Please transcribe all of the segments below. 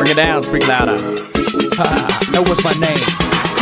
Bring it down, speak louder. That was my name.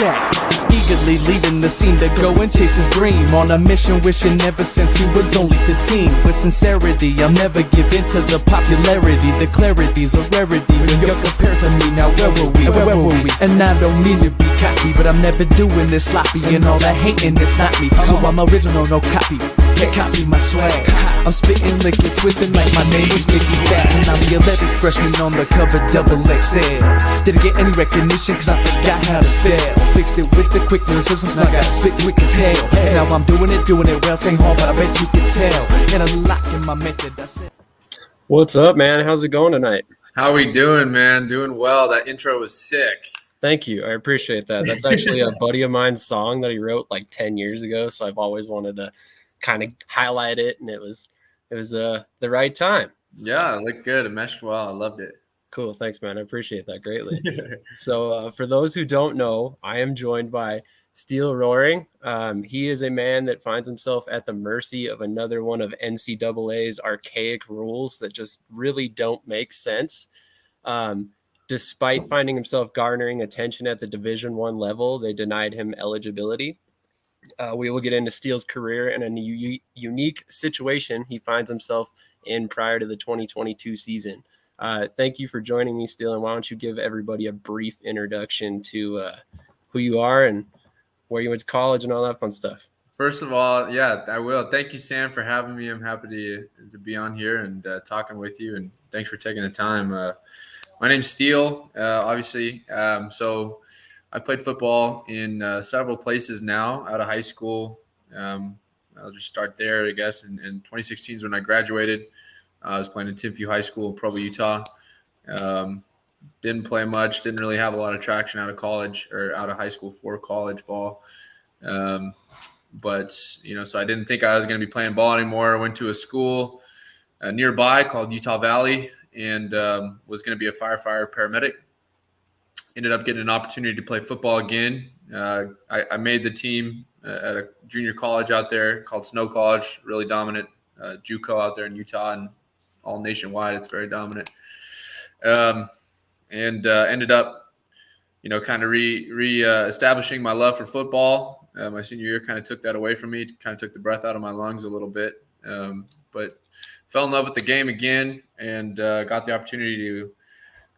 Yeah. Eagerly leaving the scene to go and chase his dream. On a mission, wishing ever since he was only 15. With sincerity, I'll never give in to the popularity. The clarity's a rarity when you're compared to me. Now where were we? Where were we? And I don't mean to be cocky, but I'm never doing this sloppy. And all that hating, it's not me. So I'm original, no copy. Can't copy my swag. I'm spitting liquid, twisting like my name was Mickey Fast. And I'm the 11th freshman on the cover, double XL. Didn't get any recognition cause I forgot how to spell. Fixed it with the quick lyricism, so I gotta spit quick as hell. And now I'm doing it well. Ain't hard, but I bet you can tell. And I'm locking my method, I said. What's up, man? How's it going tonight? How we doing, man? Doing well. That intro was sick. Thank you. I appreciate that. That's actually a buddy of mine's song that he wrote like 10 years ago. So I've always wanted to kind of highlight it, and it was the right time. Yeah, it looked good. It meshed well. I loved it. Cool. Thanks, man. I appreciate that greatly. So for those who don't know, I am joined by Steele Roring. He is a man that finds himself at the mercy of another one of NCAA's archaic rules that just really don't make sense. Despite finding himself garnering attention at the Division I level, they denied him eligibility. We will get into Steele's career and a unique situation he finds himself in prior to the 2022 season. Thank you for joining me, Steele, and why don't you give everybody a brief introduction to who you are and where you went to college and all that fun stuff. First of all, yeah, I will. Thank you, Sam, for having me. I'm happy to be on here and talking with you, and thanks for taking the time. My name's Steele, obviously. So I played football in several places now out of high school. I'll just start there, I guess. In 2016 is when I graduated. I was playing in Timpview High School in Provo, Utah. Didn't play much. Didn't really have a lot of traction out of college or out of high school for college ball. But, so I didn't think I was going to be playing ball anymore. I went to a school nearby called Utah Valley and was going to be a firefighter paramedic. Ended up getting an opportunity to play football again. I made the team at a junior college out there called Snow College, really dominant JUCO out there in Utah and all nationwide. It's very dominant. Ended up, kind of establishing my love for football. My senior year kind of took that away from me, kind of took the breath out of my lungs a little bit. But fell in love with the game again and got the opportunity to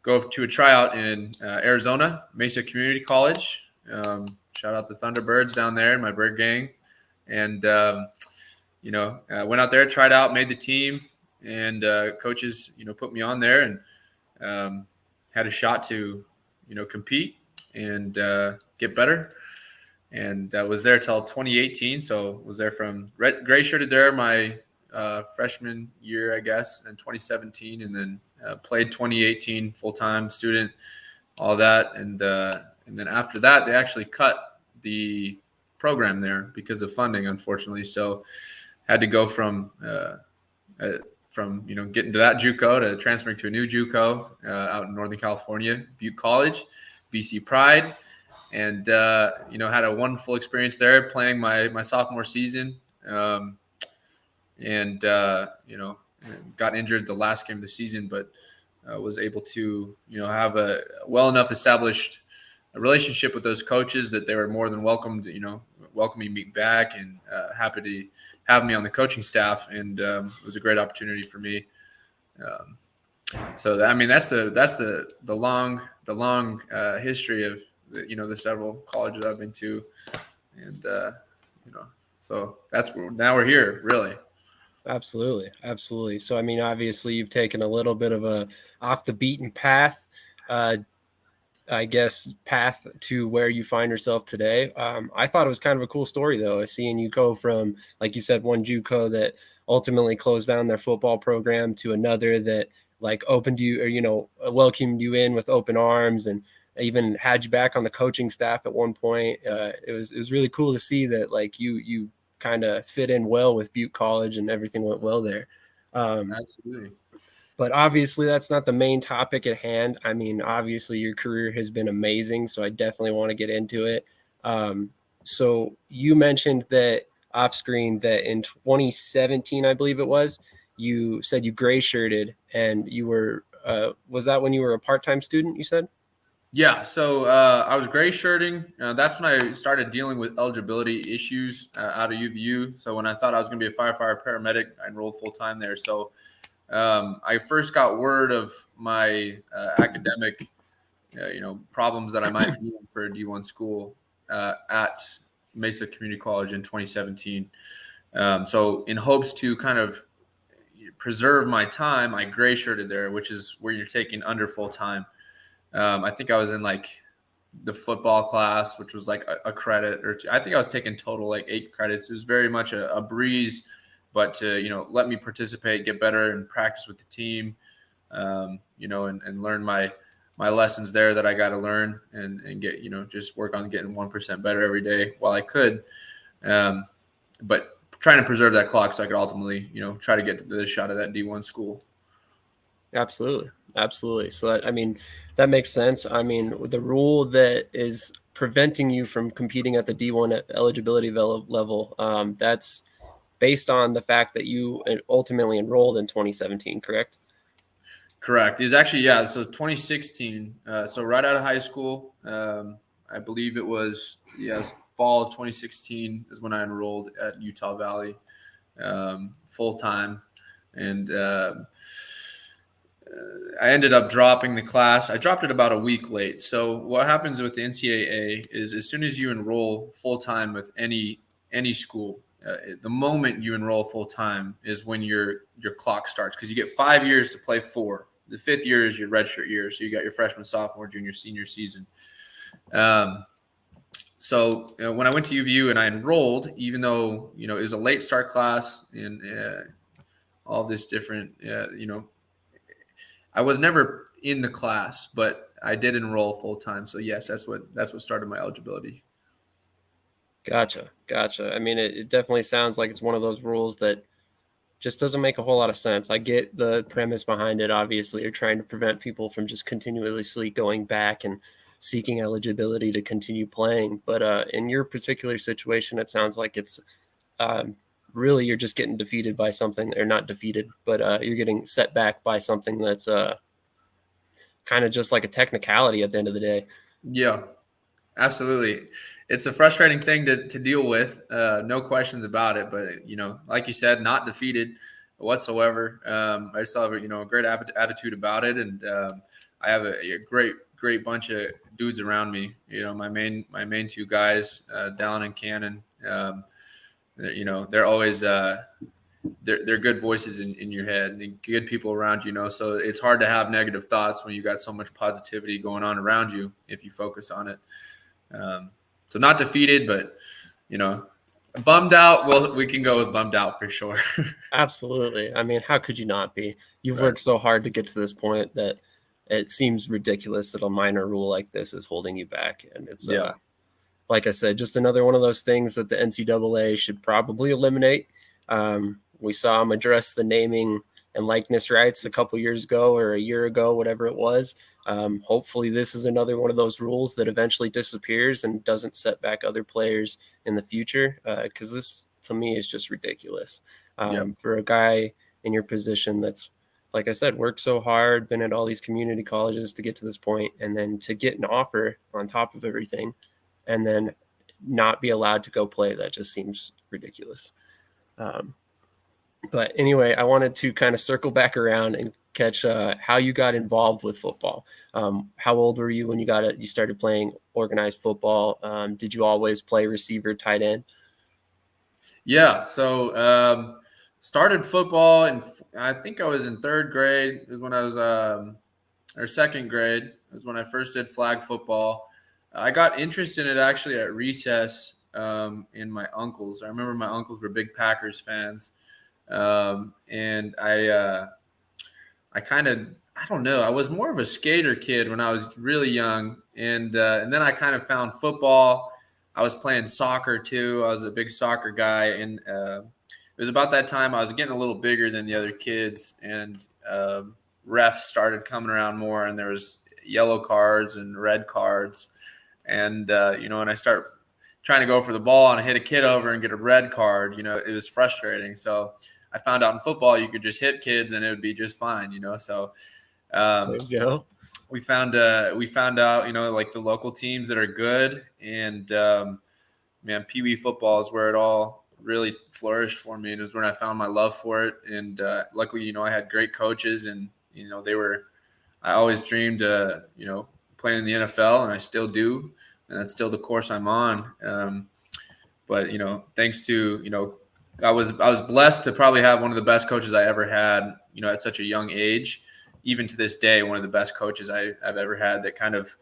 go to a tryout in Arizona, Mesa Community College. Shout out the Thunderbirds down there in my bird gang. And, went out there, tried out, made the team, and coaches, put me on there and had a shot to, compete and get better. And was there till 2018. So was there from gray shirted there my freshman year, I guess, in 2017, and then played 2018 full-time student, all that. And then after that, they actually cut the program there because of funding, unfortunately. So had to go from getting to that JUCO to transferring to a new JUCO out in Northern California, Butte College, BC Pride. And, had a wonderful experience there playing my sophomore season. Got injured the last game of the season, but was able to, have a well enough established relationship with those coaches that they were more than welcome to, welcoming me back and happy to have me on the coaching staff. And it was a great opportunity for me. That's the long history of the several colleges I've been to, and so now we're here, really. Absolutely. So, obviously you've taken a little bit of a off the beaten path, I guess, path to where you find yourself today. I thought it was kind of a cool story, though, seeing you go from, like you said, one JUCO that ultimately closed down their football program to another that opened you or, welcomed you in with open arms and even had you back on the coaching staff at one point. It was really cool to see that you kind of fit in well with Butte College and everything went well there. Absolutely. But obviously that's not the main topic at hand. Obviously your career has been amazing, so I definitely want to get into it. So you mentioned that off screen that in 2017, I believe it was, you said you gray shirted and you were Was that when you were a part-time student, you said? Yeah, so I was gray shirting. That's when I started dealing with eligibility issues out of UVU. So when I thought I was going to be a firefighter paramedic, I enrolled full time there. So I first got word of my academic, problems that I might be in for a D1 school at Mesa Community College in 2017. So in hopes to kind of preserve my time, I gray shirted there, which is where you're taking under full time. I think I was in like the football class, which was like a credit or two. I think I was taking total like 8 credits. It was very much a breeze, but to, let me participate, get better and practice with the team, and learn my lessons there that I got to learn and get, just work on getting 1% better every day while I could. But trying to preserve that clock so I could ultimately, try to get the shot at that D1 school. Absolutely. So that makes sense. The rule that is preventing you from competing at the D1 eligibility level, that's based on the fact that you ultimately enrolled in 2017, correct? Correct. It's actually, yeah. So 2016. So right out of high school, I believe it was, fall of 2016 is when I enrolled at Utah Valley full time, and I ended up dropping the class. I dropped it about a week late. So what happens with the NCAA is as soon as you enroll full time with any school, the moment you enroll full time is when your clock starts, because you get 5 years to play 4. The 5th year is your redshirt year, so you got your freshman, sophomore, junior, senior season. So when I went to UVU and I enrolled, even though it was a late start class and all this different, I was never in the class, but I did enroll full time. So yes, that's what started my eligibility. Gotcha. It definitely sounds like it's one of those rules that just doesn't make a whole lot of sense. I get the premise behind it. Obviously, you're trying to prevent people from just continuously going back and seeking eligibility to continue playing. But in your particular situation, it sounds like it's really you're just getting defeated by something, or not defeated, but you're getting set back by something that's kind of just like a technicality at the end of the day. Yeah, absolutely. It's a frustrating thing to deal with, no questions about it. But like you said, not defeated whatsoever. I still have a great attitude about it, and I have a great bunch of dudes around me. My main 2 guys, Dallin and Cannon. They're always they're good voices in your head and good people around you. So it's hard to have negative thoughts when you got so much positivity going on around you if you focus on it. So not defeated, but bummed out. Well, we can go with bummed out for sure. Absolutely. How could you not be? You've Right. worked so hard to get to this point that it seems ridiculous that a minor rule like this is holding you back. And it's like I said, just another one of those things that the NCAA should probably eliminate. We saw them address the naming and likeness rights a couple years ago, or a year ago, whatever it was. Hopefully this is another one of those rules that eventually disappears and doesn't set back other players in the future, because this, to me, is just ridiculous. For a guy in your position that's, like I said, worked so hard, been at all these community colleges to get to this point, and then to get an offer on top of everything, and then not be allowed to go play, that just seems ridiculous. But anyway, I wanted to kind of circle back around and catch how you got involved with football. How old were you when you started playing organized football? Did you always play receiver, tight end? Yeah. So started football, and I think I was in 3rd grade is when I was, or 2nd grade is when I first did flag football. I got interested in it actually at recess in my uncles. I remember my uncles were big Packers fans. And I kind of, I don't know, I was more of a skater kid when I was really young. And then I kind of found football. I was playing soccer too. I was a big soccer guy. And it was about that time I was getting a little bigger than the other kids, and refs started coming around more, and there was yellow cards and red cards. And, when I start trying to go for the ball and I hit a kid over and get a red card, it was frustrating. So I found out in football you could just hit kids and it would be just fine, So There you go. We found out, like the local teams that are good, and man, Pee Wee football is where it all really flourished for me, and it was when I found my love for it. And luckily, I had great coaches, and I always dreamed, playing in the NFL, and I still do, and that's still the course I'm on. But thanks to I was blessed to probably have one of the best coaches I ever had, at such a young age. Even to this day, one of the best coaches I've ever had that kind of,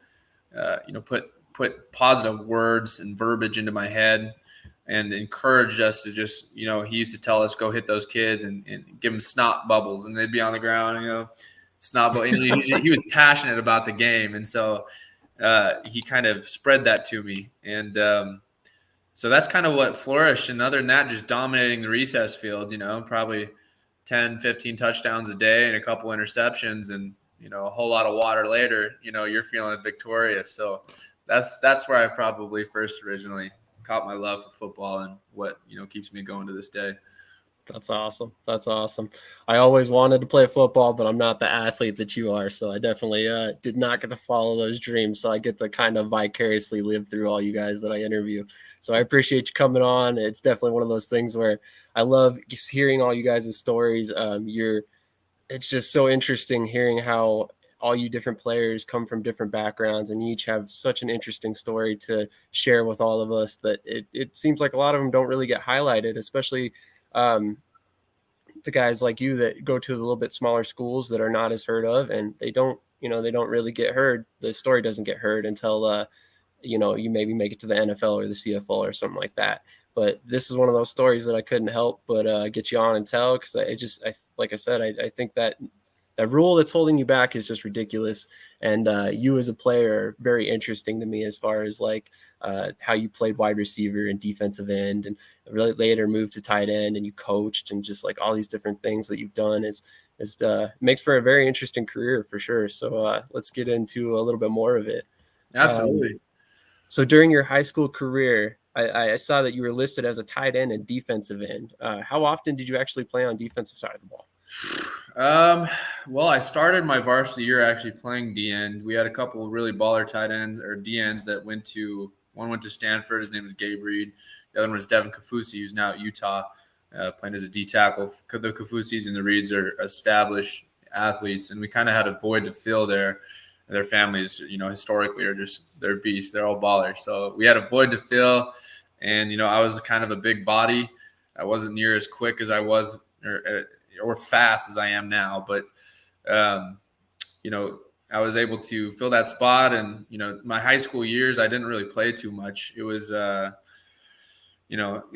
put positive words and verbiage into my head and encouraged us to just, he used to tell us, go hit those kids and give them snot bubbles, and they'd be on the ground, snot bubbles. And he was passionate about the game. And so he kind of spread that to me. And so that's kind of what flourished. And other than that, just dominating the recess field, probably 10, 15 touchdowns a day and a couple interceptions, and, a whole lot of water later, you're feeling victorious. So that's where I probably first originally caught my love for football, and what, keeps me going to this day. That's awesome. That's awesome. I always wanted to play football, but I'm not the athlete that you are. So I definitely did not get to follow those dreams. So I get to kind of vicariously live through all you guys that I interview. So I appreciate you coming on. It's definitely one of those things where I love just hearing all you guys' stories. It's just so interesting hearing how all you different players come from different backgrounds, and you each have such an interesting story to share with all of us that it seems like a lot of them don't really get highlighted, especially the guys like you that go to the little bit smaller schools that are not as heard of, and they don't really get heard. The story doesn't get heard until, you maybe make it to the NFL or the CFL or something like that. But this is one of those stories that I couldn't help but get you on and tell, because like I said, I think that rule that's holding you back is just ridiculous. And you as a player are very interesting to me, as far as like how you played wide receiver and defensive end, and really later moved to tight end, and you coached, and just like all these different things that you've done is makes for a very interesting career for sure. So let's get into a little bit more of it. Absolutely. So during your high school career, I saw that you were listed as a tight end and defensive end. How often did you actually play on defensive side of the ball? Well, I started my varsity year actually playing D end. We had a couple of really baller tight ends or D ends that one went to Stanford. His name was Gabe Reed. The other one was Devin Kafusi, who's now at Utah, playing as a D tackle. The Kafusis and the Reeds are established athletes, and we kind of had a void to fill there. Their families, historically are they're beasts. They're all ballers. So we had a void to fill, and, I was kind of a big body. I wasn't near as quick as I was or fast as I am now, but, I was able to fill that spot. And, my high school years, I didn't really play too much. It was, it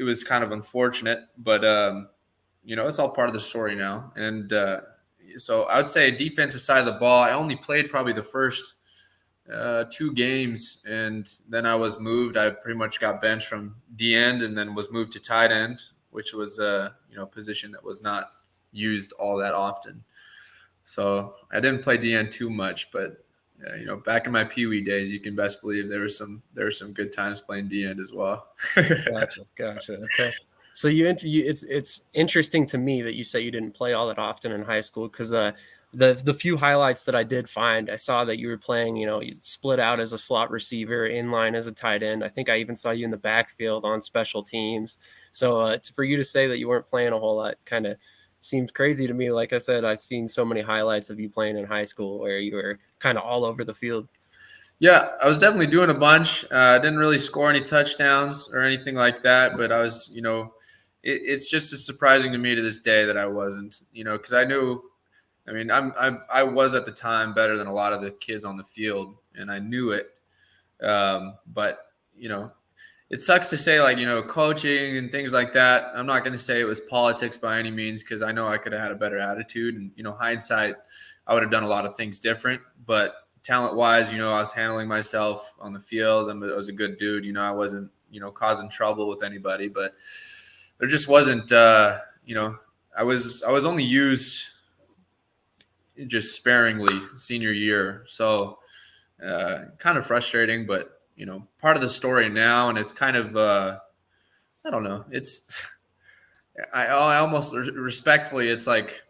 was kind of unfortunate, but, it's all part of the story now. And, so I would say defensive side of the ball, I only played probably the first 2 games, and then I was moved. I pretty much got benched from D end, and then was moved to tight end, which was a position that was not used all that often. So I didn't play D end too much, but back in my Pee Wee days, you can best believe there were some good times playing D end as well. Gotcha. Okay. So it's interesting to me that you say you didn't play all that often in high school, because the few highlights that I did find, I saw that you were playing, you split out as a slot receiver, in line as a tight end. I think I even saw you in the backfield on special teams. So for you to say that you weren't playing a whole lot kind of seems crazy to me. Like I said, I've seen so many highlights of you playing in high school where you were kind of all over the field. Yeah, I was definitely doing a bunch. I didn't really score any touchdowns or anything like that, but I was, it's just as surprising to me to this day that I wasn't, because I knew, I was at the time better than a lot of the kids on the field, and I knew it. But, it sucks to say, like, coaching and things like that. I'm not going to say it was politics by any means, because I know I could have had a better attitude, and, hindsight, I would have done a lot of things different. But talent-wise, I was handling myself on the field. I was a good dude. I wasn't, causing trouble with anybody. But there just wasn't, I was only used just sparingly senior year. So kind of frustrating, but, part of the story now. And it's kind of, I don't know. It's, I almost respectfully, it's like,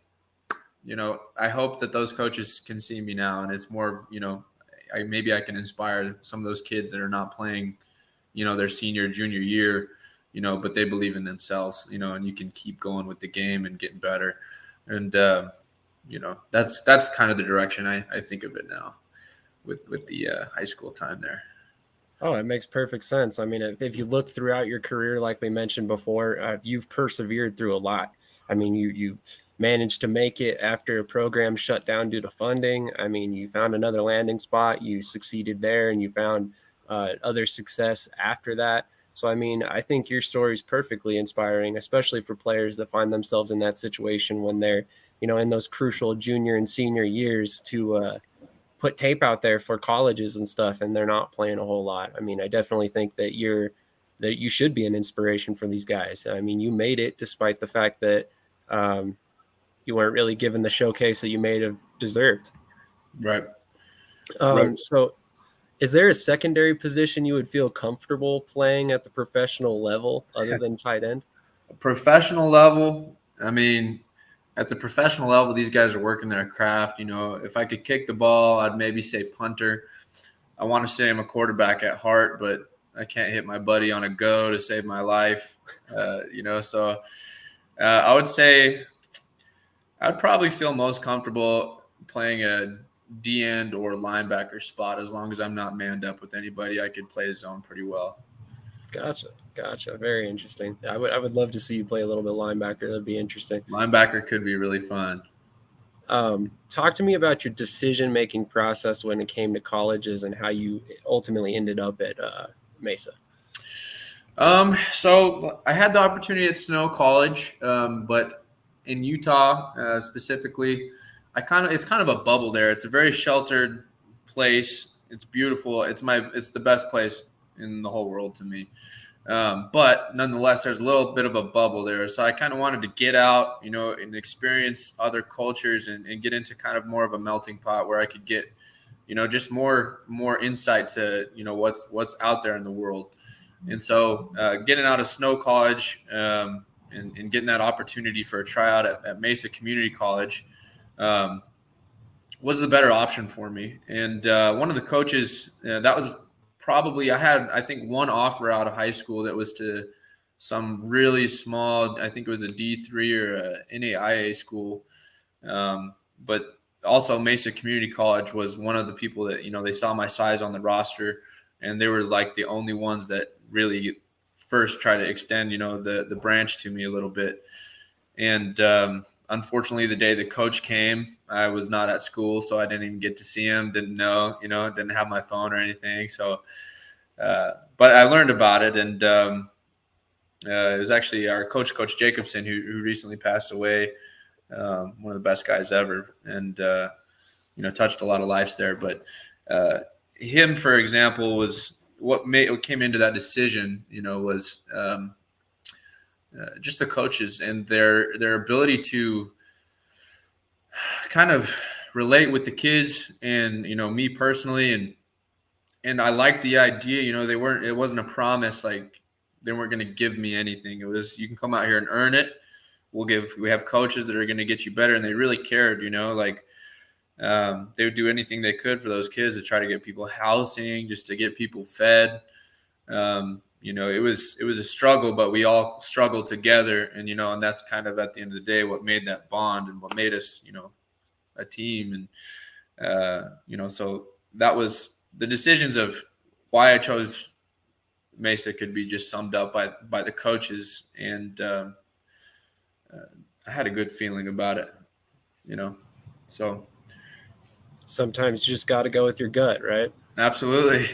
I hope that those coaches can see me now, and it's more of, maybe I can inspire some of those kids that are not playing, their senior, junior year, but they believe in themselves, and you can keep going with the game and getting better. And, that's kind of the direction I think of it now with the high school time there. Oh, it makes perfect sense. I mean, if you look throughout your career, like we mentioned before, you've persevered through a lot. I mean, you managed to make it after a program shut down due to funding. I mean, you found another landing spot, you succeeded there, and you found other success after that. So, I mean, I think your story is perfectly inspiring, especially for players that find themselves in that situation when they're, in those crucial junior and senior years to put tape out there for colleges and stuff, and they're not playing a whole lot. I mean, I definitely think that you should be an inspiration for these guys. I mean, you made it despite the fact that you weren't really given the showcase that you may have deserved. Right. So is there a secondary position you would feel comfortable playing at the professional level other than tight end? Professional level, I mean, at the professional level, these guys are working their craft. If I could kick the ball, I'd maybe say punter. I want to say I'm a quarterback at heart, but I can't hit my buddy on a go to save my life. So I would say I'd probably feel most comfortable playing a D end or linebacker spot. As long as I'm not manned up with anybody, I could play zone pretty well. Gotcha. Very interesting. I would love to see you play a little bit linebacker. That'd be interesting. Linebacker could be really fun. Talk to me about your decision-making process when it came to colleges and how you ultimately ended up at Mesa. So I had the opportunity at Snow College, but in Utah specifically, it's kind of a bubble there. It's a very sheltered place. It's beautiful. It's the best place in the whole world to me. But nonetheless, there's a little bit of a bubble there. So I kind of wanted to get out, and experience other cultures and get into kind of more of a melting pot where I could get, just more insight to, what's out there in the world. And so getting out of Snow College and getting that opportunity for a tryout at Mesa Community College was the better option for me. And one of the coaches, that was probably, I had, I think, one offer out of high school that was to some really small, I think it was a D3 or a NAIA school. But also Mesa Community College was one of the people that, they saw my size on the roster, and they were like the only ones that really first try to extend, the branch to me a little bit. And unfortunately, the day the coach came, I was not at school, so I didn't even get to see him. Didn't know, didn't have my phone or anything. So, but I learned about it, and it was actually our Coach Jacobson, who recently passed away. One of the best guys ever, and touched a lot of lives there. But him, for example, was what came into that decision. Was just the coaches and their ability to kind of relate with the kids and, me personally. And I liked the idea, it wasn't a promise. Like they weren't going to give me anything. It was, you can come out here and earn it. We have coaches that are going to get you better. And they really cared, they would do anything they could for those kids to try to get people housing, just to get people fed. It was a struggle, but we all struggled together. And, and that's kind of at the end of the day, what made that bond and what made us, a team. And, so that was the decisions of why I chose Mesa could be just summed up by the coaches. And I had a good feeling about it, so. Sometimes you just got to go with your gut, right? Absolutely.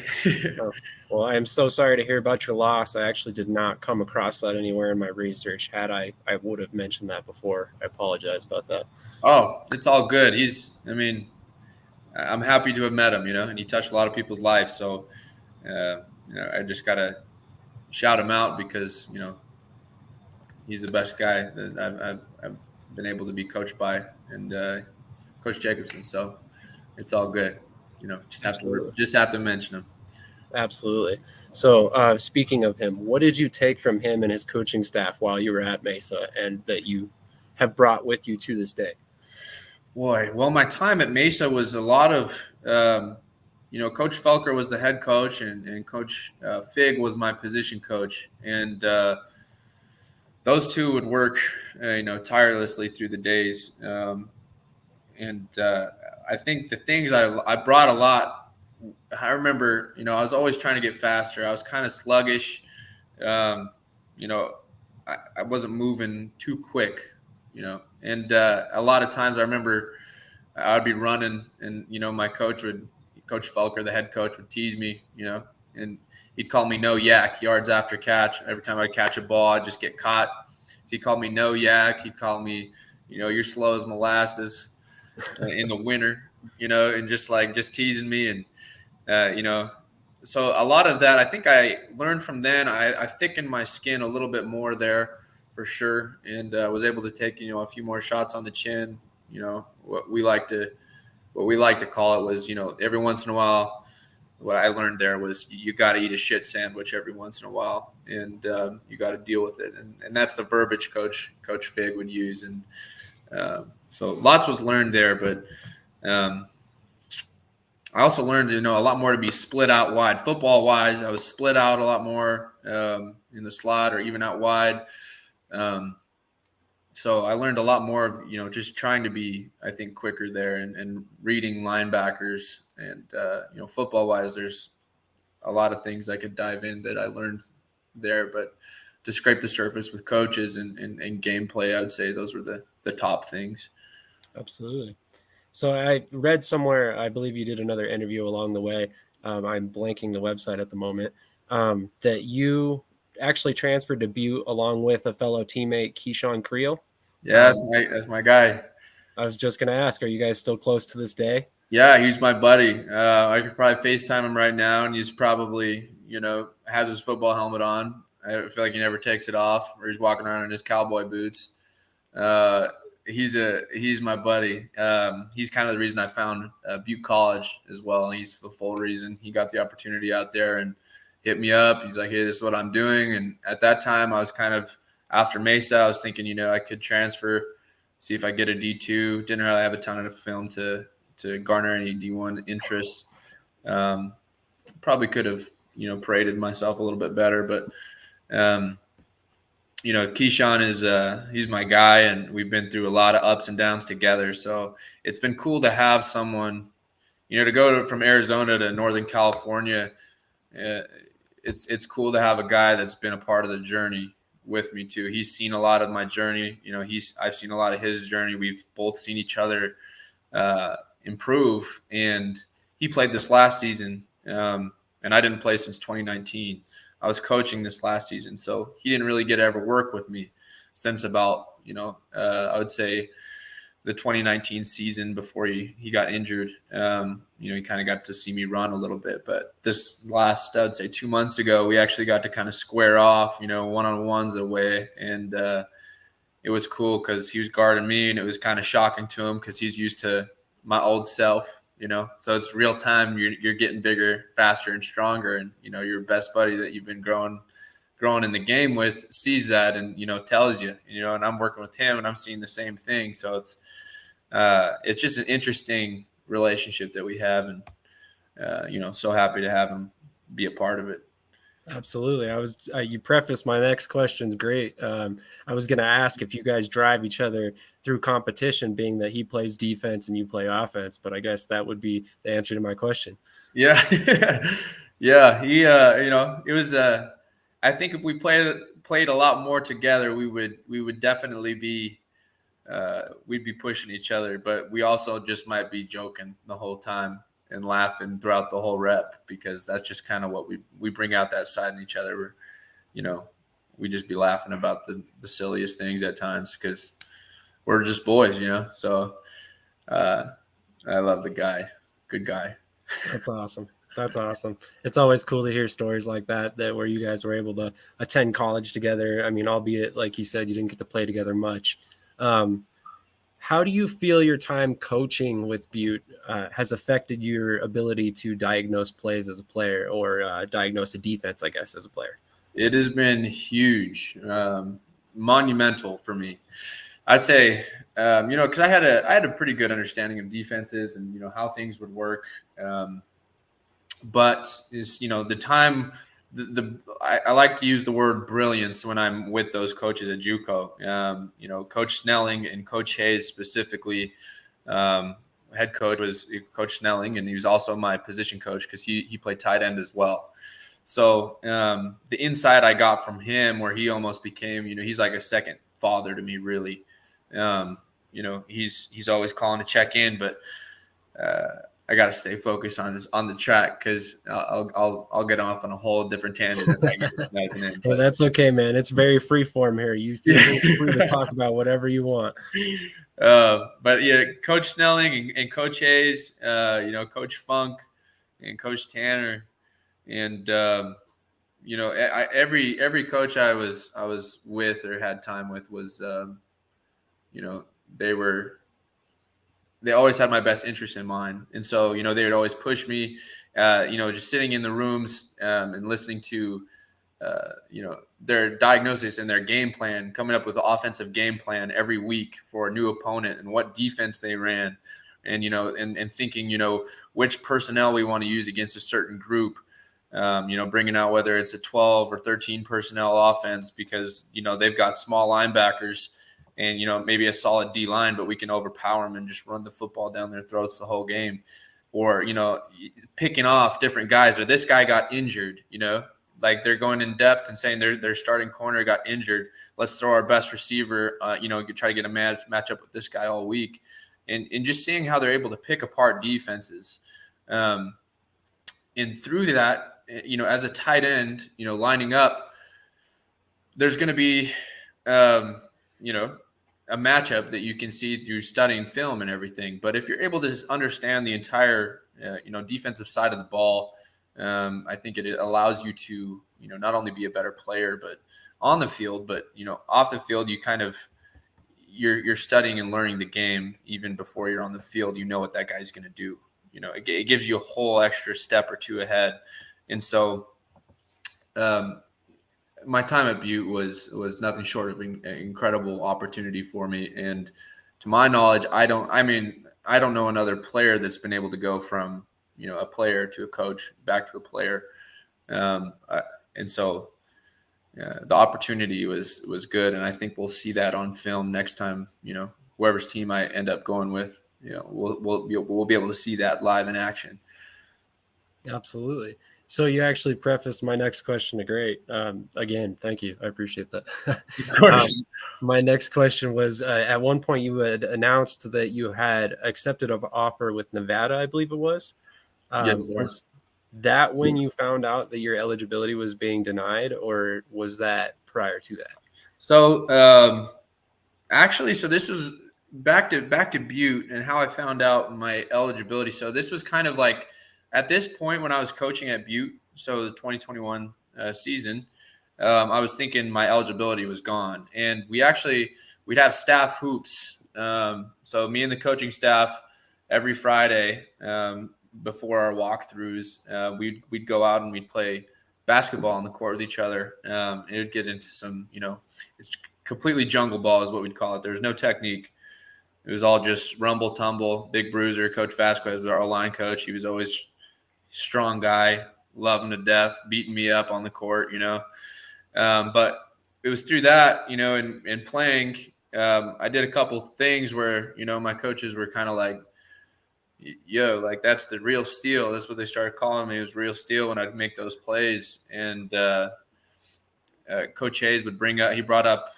Well, I am so sorry to hear about your loss. I actually did not come across that anywhere in my research. Had I would have mentioned that before. I apologize about that. Oh, it's all good. I'm happy to have met him, and he touched a lot of people's lives. So, I just got to shout him out because, he's the best guy that I've been able to be coached by, and Coach Jacobson. So it's all good. Just have to mention him. Absolutely. So speaking of him, what did you take from him and his coaching staff while you were at Mesa and that you have brought with you to this day? Boy, well, my time at Mesa was a lot of, Coach Felker was the head coach, and Coach Fig was my position coach, and those two would work, tirelessly through the days. And I think the things I brought a lot. I remember, I was always trying to get faster. I was kind of sluggish. Um, I wasn't moving too quick, and a lot of times I remember I'd be running, and my Coach Felker, the head coach, would tease me, and he'd call me no yak yards after catch. Every time I'd catch a ball, I'd just get caught. So he'd call me no yak. He'd call me, you're slow as molasses in the winter, and just teasing me, and so a lot of that I think I learned from then. I thickened my skin a little bit more there for sure, and was able to take a few more shots on the chin. What we like to call it was, every once in a while, what I learned there was you got to eat a shit sandwich every once in a while, and you got to deal with it, and that's the verbiage Coach Fig would use, and so lots was learned there, but I also learned, a lot more to be split out wide. Football wise, I was split out a lot more in the slot or even out wide. So I learned a lot more of, just trying to be, I think, quicker there, and reading linebackers. And, football wise, there's a lot of things I could dive in that I learned there. But to scrape the surface with coaches and gameplay, I would say those were the top things. Absolutely. So I read somewhere, I believe you did another interview along the way. I'm blanking the website at the moment, that you actually transferred to Butte along with a fellow teammate, Keyshawn Creel. Yeah, that's my guy. I was just going to ask, are you guys still close to this day? Yeah, he's my buddy. I could probably FaceTime him right now, and he's probably, has his football helmet on. I feel like he never takes it off, or he's walking around in his cowboy boots. He's my buddy. He's kind of the reason I found Butte College as well. He's the full reason he got the opportunity out there and hit me up. He's like, hey, this is what I'm doing. And at that time, I was kind of after Mesa. I was thinking, I could transfer, see if I get a D2. Didn't really have a ton of film to garner any D1 interest. Probably could have, paraded myself a little bit better, but Keyshawn is he's my guy, and we've been through a lot of ups and downs together. So it's been cool to have someone, to go from Arizona to Northern California. It's cool to have a guy that's been a part of the journey with me too. He's seen a lot of my journey. I've seen a lot of his journey. We've both seen each other improve, and he played this last season, and I didn't play since 2019. I was coaching this last season, so he didn't really get to ever work with me since about, I would say the 2019 season before he got injured. He kind of got to see me run a little bit, but this last, I'd say 2 months ago, we actually got to kind of square off, one-on-ones away. And it was cool because he was guarding me, and it was kind of shocking to him because he's used to my old self. So it's real time. You're getting bigger, faster, and stronger, and your best buddy that you've been growing in the game with sees that, and tells you, and I'm working with him, and I'm seeing the same thing. So it's just an interesting relationship that we have, and so happy to have him be a part of it. Absolutely. You prefaced my next question's great. I was going to ask if you guys drive each other through competition, being that he plays defense and you play offense, but I guess that would be the answer to my question. Yeah. Yeah. He, it was, I think if we played a lot more together, we would definitely be, we'd be pushing each other, but we also just might be joking the whole time and laughing throughout the whole rep, because that's just kind of what we bring out, that side in each other. We just be laughing about the silliest things at times because we're just boys, So I love the guy. Good guy. That's awesome. That's awesome. It's always cool to hear stories like that where you guys were able to attend college together. I mean, albeit, like you said, you didn't get to play together much. How do you feel your time coaching with Butte has affected your ability to diagnose plays as a player, or diagnose a defense, I guess, as a player? It has been huge, monumental for me. I'd say because I had a pretty good understanding of defenses and how things would work. But is the time I like to use the word brilliance when I'm with those coaches at JUCO. Coach Snelling and Coach Hayes specifically. Head coach was Coach Snelling, and he was also my position coach because he played tight end as well. So the insight I got from him, where he almost became, he's like a second father to me, really. He's always calling to check in, but I got to stay focused on the track because I'll get off on a whole different tangent if I get diving in. Hey, that's okay, man. It's very free form here. You feel free to talk about whatever you want. But yeah, Coach Snelling and Coach Hayes, Coach Funk and Coach Tanner, and every coach I was with or had time with was they always had my best interest in mind. And so, they would always push me, just sitting in the rooms and listening to, their diagnosis and their game plan, coming up with an offensive game plan every week for a new opponent and what defense they ran. And, and thinking, which personnel we want to use against a certain group, bringing out whether it's a 12 or 13 personnel offense because, they've got small linebackers and, maybe a solid D line, but we can overpower them and just run the football down their throats the whole game. Or, picking off different guys, or this guy got injured, like they're going in depth and saying their starting corner got injured. Let's throw our best receiver, try to get a match up with this guy all week. And just seeing how they're able to pick apart defenses. And through that, as a tight end, lining up, there's going to be, a matchup that you can see through studying film and everything. But if you're able to just understand the entire, defensive side of the ball, I think it allows you to, not only be a better player, but on the field, but, off the field, you kind of, you're studying and learning the game even before you're on the field. You know what that guy's going to do. It gives you a whole extra step or two ahead. And so, my time at Butte was nothing short of an incredible opportunity for me. And to my knowledge, I don't know another player that's been able to go from, a player to a coach back to a player. And so the opportunity was good. And I think we'll see that on film next time, whoever's team I end up going with, we'll be able to see that live in action. Absolutely. So you actually prefaced my next question to great. Again, thank you. I appreciate that. Of course. My next question was, at one point you had announced that you had accepted an offer with Nevada, I believe it was. Yes, was that when you found out that your eligibility was being denied, or was that prior to that? So actually, this was back to Butte and how I found out my eligibility. So this was kind of like, at this point when I was coaching at Butte, so the 2021 season, I was thinking my eligibility was gone. And we'd have staff hoops. So me and the coaching staff every Friday before our walkthroughs, we'd go out and we'd play basketball on the court with each other. And it would get into some, it's completely jungle ball is what we'd call it. There was no technique. It was all just rumble, tumble, big bruiser. Coach Vasquez was our line coach. He was always strong guy, love him to death, beating me up on the court, but it was through that, and playing, I did a couple things where, my coaches were kind of like, yo, like that's the real Steele. That's what they started calling me. It was real Steele when I'd make those plays. And Coach Hayes would he brought up,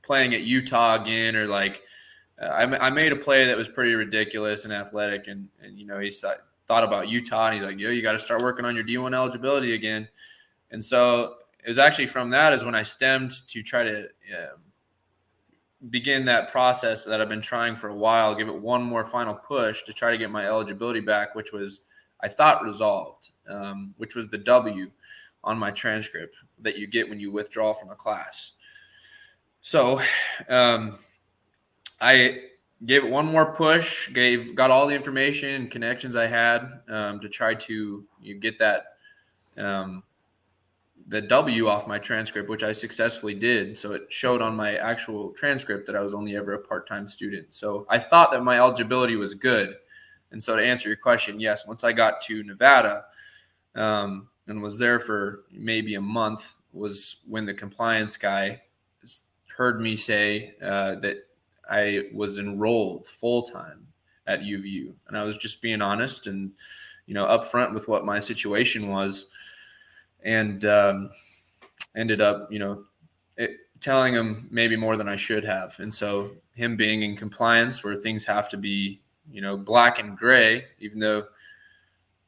playing at Utah again, or like I made a play that was pretty ridiculous and athletic. And he thought about Utah, and he's like, yo, you got to start working on your D1 eligibility again. And so it was actually from that is when I stemmed to try to begin that process that I've been trying for a while, give it one more final push to try to get my eligibility back, which was, I thought, resolved, which was the W on my transcript that you get when you withdraw from a class. So I gave it one more push, got all the information and connections I had to try to get that the W off my transcript, which I successfully did. So it showed on my actual transcript that I was only ever a part-time student. So I thought that my eligibility was good. And so to answer your question, yes, once I got to Nevada and was there for maybe a month was when the compliance guy heard me say that I was enrolled full-time at UVU. And I was just being honest and, upfront with what my situation was. And ended up, telling him maybe more than I should have. And so him being in compliance where things have to be, black and gray, even though,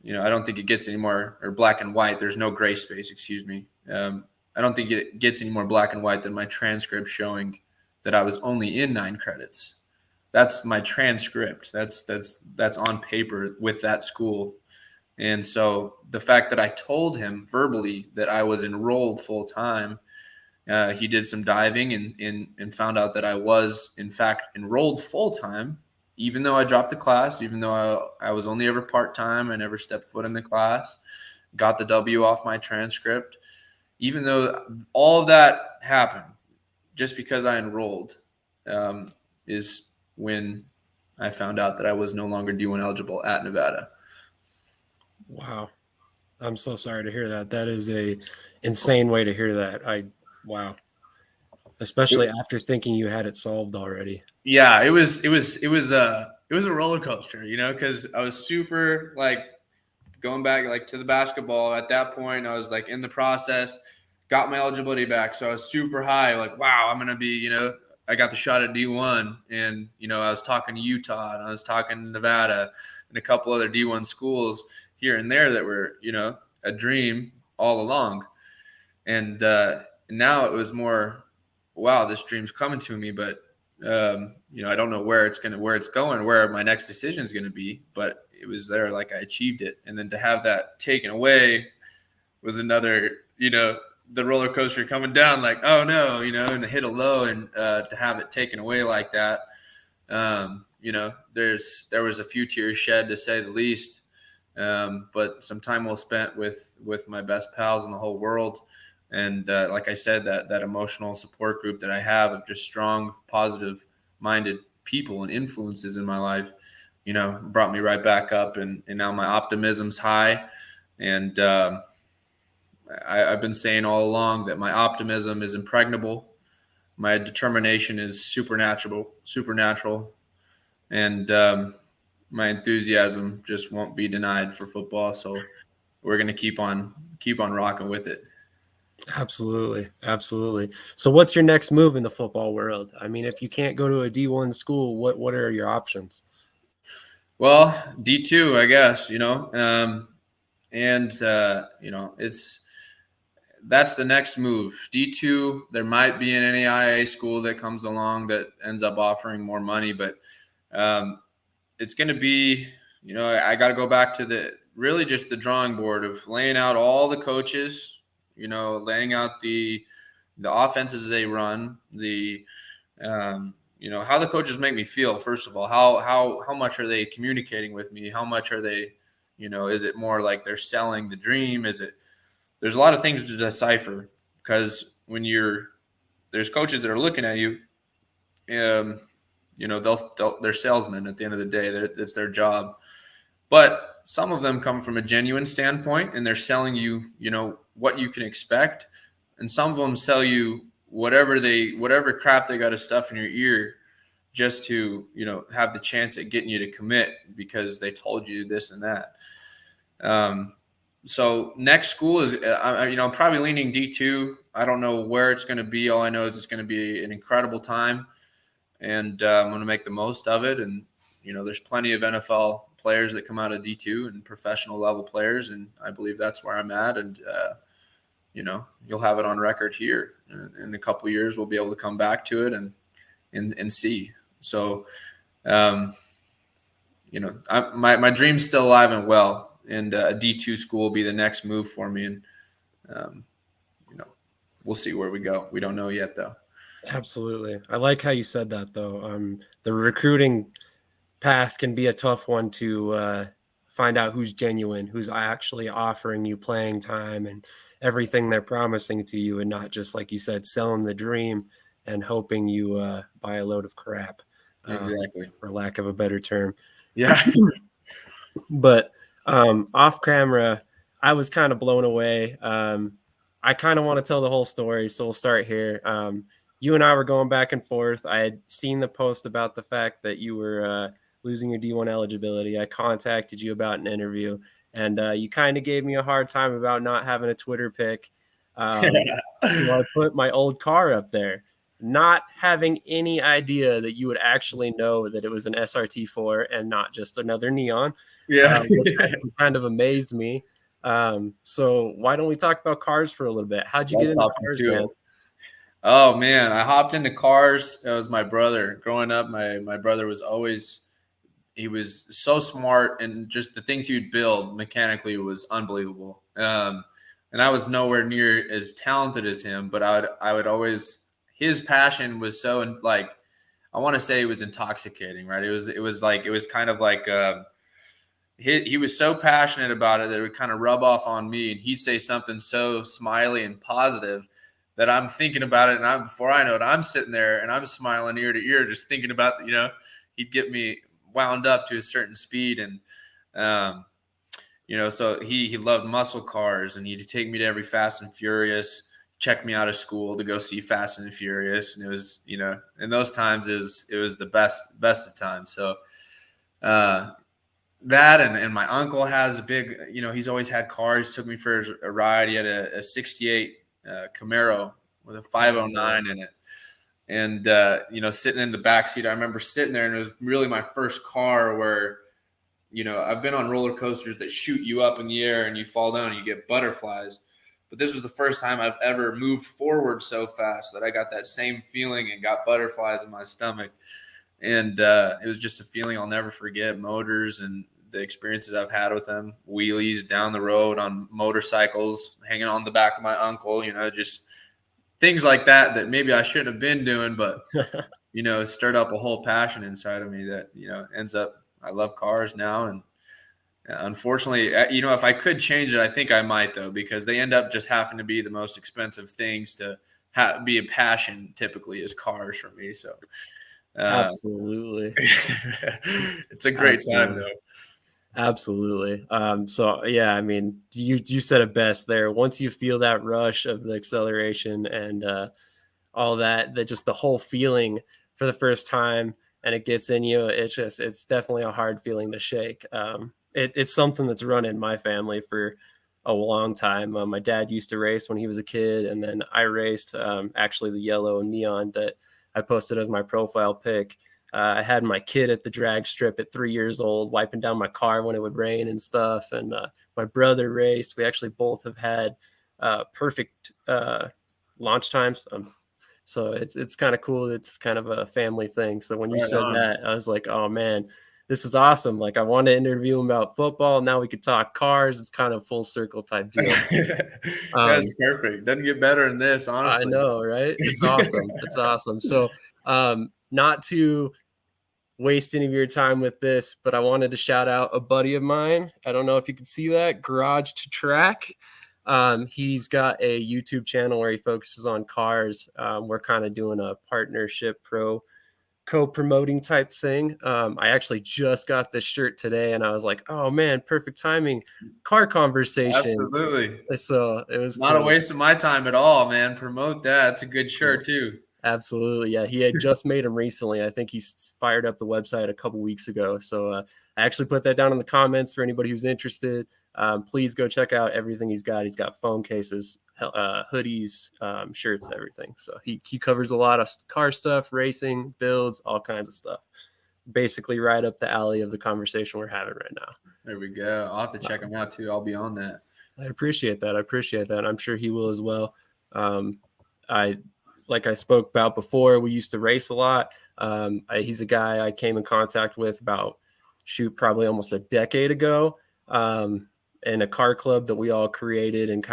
I don't think it gets any more, or black and white. There's no gray space, excuse me. I don't think it gets any more black and white than my transcript showing that I was only in 9 credits. That's my transcript. That's on paper with that school. And so the fact that I told him verbally that I was enrolled full time, he did some diving and found out that I was, in fact, enrolled full time, even though I dropped the class, even though I was only ever part time. I never stepped foot in the class, got the W off my transcript, even though all of that happened just because I enrolled, is when I found out that I was no longer D1 eligible at Nevada. Wow. I'm so sorry to hear that. That is a insane way to hear that. Wow. Especially after thinking you had it solved already. Yeah, it was a roller coaster, because I was super going back to the basketball at that point. I was in the process, got my eligibility back. So I was super high, wow, I'm going to be, I got the shot at D1 and, I was talking to Utah and I was talking to Nevada and a couple other D1 schools here and there that were, a dream all along. And now it was more, wow, this dream's coming to me, but I don't know where it's going, where my next decision is going to be, but it was there, I achieved it. And then to have that taken away was another, the roller coaster coming down, oh no, and to hit a low and to have it taken away like that. There was a few tears shed, to say the least. But some time well spent with my best pals in the whole world. And like I said, that emotional support group that I have of just strong, positive minded people and influences in my life, brought me right back up. And now my optimism's high. And I've been saying all along that my optimism is impregnable. My determination is supernatural. And my enthusiasm just won't be denied for football. So we're going to keep on rocking with it. Absolutely. So what's your next move in the football world? I mean, if you can't go to a D1 school, what are your options? Well, D2, I guess, that's the next move. D2, there might be an NAIA school that comes along that ends up offering more money, but it's going to be, I got to go back to just the drawing board of laying out all the coaches, laying out the offenses they run, how the coaches make me feel. First of all, how much are they communicating with me? How much are they, is it more like they're selling the dream? There's a lot of things to decipher, because when there's coaches that are looking at you, they're salesmen at the end of the day. It's their job. But some of them come from a genuine standpoint and they're selling you, what you can expect. And some of them sell you whatever crap they got to stuff in your ear just to, have the chance at getting you to commit because they told you this and that. So next school is, I'm probably leaning D2. I don't know where it's going to be. All I know is it's going to be an incredible time, and I'm going to make the most of it. And, there's plenty of NFL players that come out of D2 and professional level players. And I believe that's where I'm at. And, you'll have it on record here in a couple of years. We'll be able to come back to it and see. So, my dream's still alive and well. And a D2 school will be the next move for me. And, we'll see where we go. We don't know yet, though. Absolutely. I like how you said that, though. The recruiting path can be a tough one to find out who's genuine, who's actually offering you playing time and everything they're promising to you, and not just, like you said, selling the dream and hoping you buy a load of crap, Exactly. for lack of a better term. Yeah. But off camera, I was kind of blown away. I kind of want to tell the whole story, so we'll start here. You and I were going back and forth. I had seen the post about the fact that you were losing your D1 eligibility. I contacted you about an interview, and you kind of gave me a hard time about not having a Twitter pic. So I put my old car up there, not having any idea that you would actually know that it was an SRT4 and not just another neon. Yeah. Which actually kind of amazed me. So why don't we talk about cars for a little bit? How'd you get into cars, man? Oh man, I hopped into cars. It was my brother. Growing up, my brother was always, he was so smart, and just the things he would build mechanically was unbelievable. And I was nowhere near as talented as him, but I would always, his passion was so, like, I want to say it was intoxicating, right? It was kind of like he was so passionate about it that it would kind of rub off on me, and he'd say something so smiley and positive that I'm thinking about it, and before I know it, I'm sitting there and I'm smiling ear to ear, just thinking about, he'd get me wound up to a certain speed, and so he loved muscle cars, and he'd take me to every Fast and Furious, check me out of school to go see Fast and Furious, and it was, in those times it was the best of times. So that, and my uncle has a big, he's always had cars. Took me for a ride. He had a 68 Camaro with a 509 in it. And, sitting in the back seat, I remember sitting there, and it was really my first car where, I've been on roller coasters that shoot you up in the air and you fall down and you get butterflies. But this was the first time I've ever moved forward so fast that I got that same feeling and got butterflies in my stomach. And it was just a feeling I'll never forget. Motors and the experiences I've had with them, wheelies down the road on motorcycles, hanging on the back of my uncle, just things like that maybe I shouldn't have been doing, but, it stirred up a whole passion inside of me that, ends up, I love cars now. And unfortunately, if I could change it, I think I might, though, because they end up just having to be the most expensive things to be a passion, typically, is cars for me. So Absolutely. It's a great time, though. Absolutely. So yeah, I mean, you said it best there. Once you feel that rush of the acceleration and all that just the whole feeling for the first time, and it gets in you, it's definitely a hard feeling to shake. It's something that's run in my family for a long time. My dad used to race when he was a kid, and then I raced actually the yellow neon that I posted as my profile pic. I had my kid at the drag strip at 3 years old, wiping down my car when it would rain and stuff. And my brother raced. We actually both have had perfect launch times. So it's kind of cool. It's kind of a family thing. So when you said that, I was like, oh man, this is awesome. Like, I want to interview him about football. Now we could talk cars. It's kind of full circle type deal. That's perfect. Doesn't get better than this, honestly. I know, right? It's awesome. It's awesome. So not to waste any of your time with this, but I wanted to shout out a buddy of mine. I don't know if you can see that, Garage to Track. He's got a YouTube channel where he focuses on cars. We're kind of doing a partnership co-promoting type thing. I actually just got this shirt today, and I was like, oh man, perfect timing. Car conversation. Absolutely. So it was not cool. A waste of my time at all, man. Promote that. It's a good shirt too. Absolutely. Yeah. He had just made them recently. I think he's fired up the website a couple weeks ago. So I actually put that down in the comments for anybody who's interested. Please go check out everything he's got. He's got phone cases, hoodies, shirts, everything. So he covers a lot of car stuff, racing, builds, all kinds of stuff. Basically right up the alley of the conversation we're having right now. There we go. I'll have to check him out too. I'll be on that. I appreciate that. I'm sure he will as well. Like I spoke about before, we used to race a lot. He's a guy I came in contact with probably almost a decade ago in a car club that we all created, and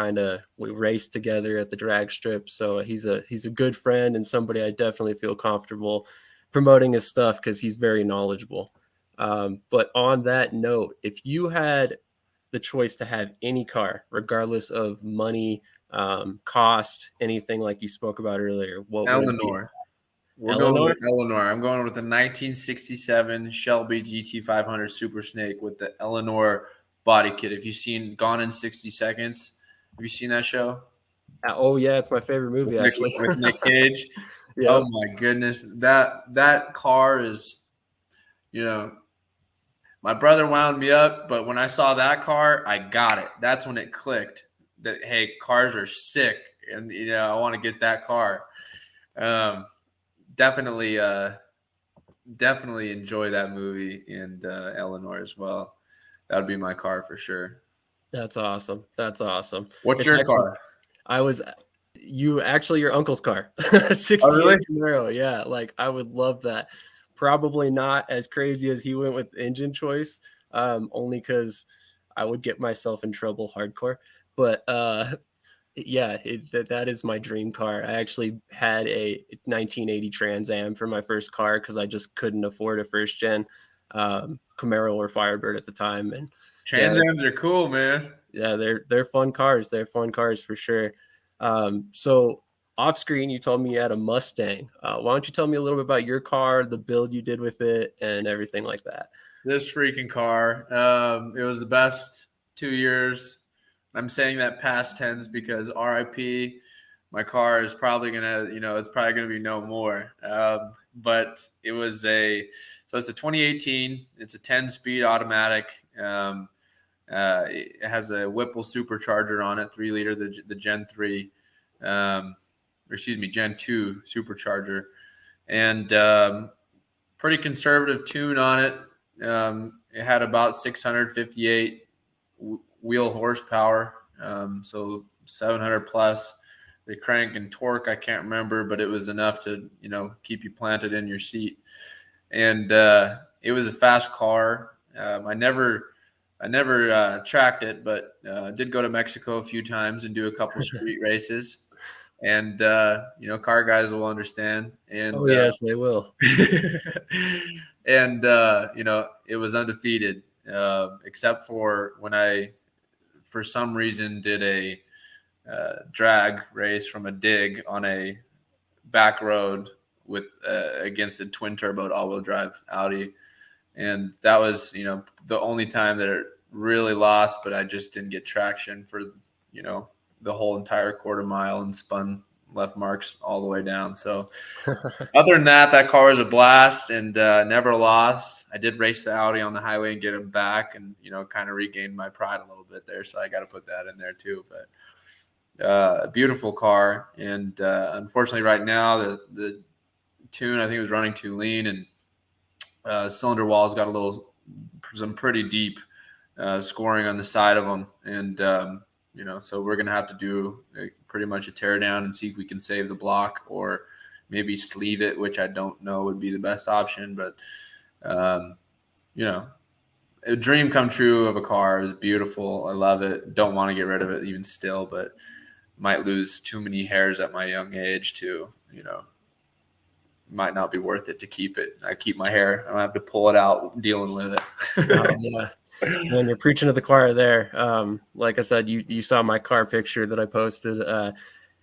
we raced together at the drag strip. So he's a good friend and somebody I definitely feel comfortable promoting his stuff because he's very knowledgeable. But on that note, if you had the choice to have any car, regardless of money, cost, anything like you spoke about earlier, what would it be? Eleanor. We're going Eleanor? with Eleanor. I'm going with the 1967 Shelby GT500 Super Snake with the Eleanor body kit. If you've seen Gone in 60 Seconds, have you seen that show? Oh yeah, it's my favorite movie actually. With Nick Cage. Yeah. Oh my goodness, that car is, my brother wound me up, but when I saw that car, I got it. That's when it clicked that, hey, cars are sick, and I want to get that car. Definitely enjoy that movie, and Eleanor as well. That would be my car for sure. That's awesome. That's awesome. What's It's your actually, car? Your uncle's car. 68 Oh, really? Camaro. Yeah, like I would love that. Probably not as crazy as he went with engine choice, only because I would get myself in trouble hardcore. But yeah, that is my dream car. I actually had a 1980 Trans Am for my first car because I just couldn't afford a first gen Camaro or Firebird at the time. And Trans Ams are cool, man. yeah, they're fun cars. They're fun cars for sure. So off screen, you told me you had a Mustang. Why don't you tell me a little bit about your car, the build you did with it, and everything like that? This freaking car. It was the best 2 years. I'm saying that past tense because RIP, my car is probably gonna, it's probably gonna be no more. But it's a 2018. It's a 10-speed automatic. It has a Whipple supercharger on it, 3-liter, the Gen 3, Gen 2 supercharger, and pretty conservative tune on it. It had about 658 wheel horsepower, so 700 plus. The crank and torque, I can't remember, but it was enough to keep you planted in your seat. And it was a fast car. I never tracked it, but did go to Mexico a few times and do a couple street races. And car guys will understand. And Oh yes, they will. and it was undefeated, except for when I, for some reason, did a drag race from a dig on a back road with against a twin turbo all-wheel drive Audi, and that was the only time that it really lost, but I just didn't get traction for the whole entire quarter mile and spun left marks all the way down. So other than that car was a blast and never lost. I did race the Audi on the highway and get him back, and kind of regained my pride a little bit there, so I got to put that in there too. But a beautiful car, and unfortunately right now the tune, I think, was running too lean, and cylinder walls got some pretty deep scoring on the side of them, and so we're gonna have to do pretty much a tear down and see if we can save the block, or maybe sleeve it, which I don't know would be the best option. But a dream come true of a car. It was beautiful. I love it. Don't want to get rid of it even still, but might lose too many hairs at my young age to might not be worth it to keep it. I keep my hair. I don't have to pull it out dealing with it. Yeah. And you're preaching to the choir there. Like I said, you saw my car picture that I posted.